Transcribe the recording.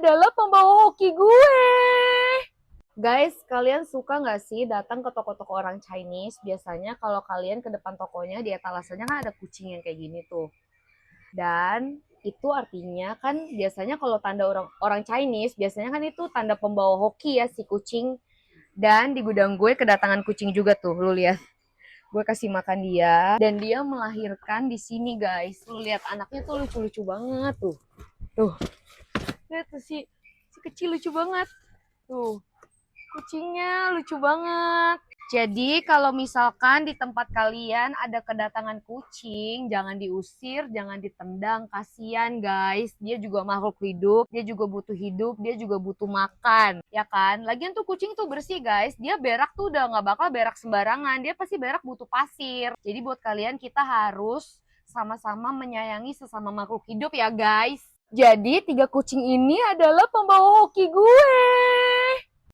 adalah pembawa hoki gue. Guys, kalian suka nggak sih datang ke toko-toko orang Chinese? Biasanya kalau kalian ke depan tokonya, di etalasenya kan ada kucing yang kayak gini tuh. Dan itu artinya kan biasanya kalau tanda orang orang Chinese, biasanya kan itu tanda pembawa hoki ya si kucing. Dan di gudang gue kedatangan kucing juga tuh, lu lihat. Gue kasih makan dia dan dia melahirkan di sini guys. Lu lihat anaknya tuh lucu-lucu banget tuh. Tuh, lihat tuh si kecil lucu banget. Tuh, kucingnya lucu banget. Jadi kalau misalkan di tempat kalian ada kedatangan kucing, jangan diusir, jangan ditendang, kasihan guys. Dia juga makhluk hidup, dia juga butuh hidup, dia juga butuh makan, ya kan? Lagian tuh kucing tuh bersih guys, dia berak tuh udah nggak bakal berak sembarangan, dia pasti berak butuh pasir. Jadi buat kalian kita harus sama-sama menyayangi sesama makhluk hidup ya guys. Jadi 3 kucing ini adalah pembawa hoki gue.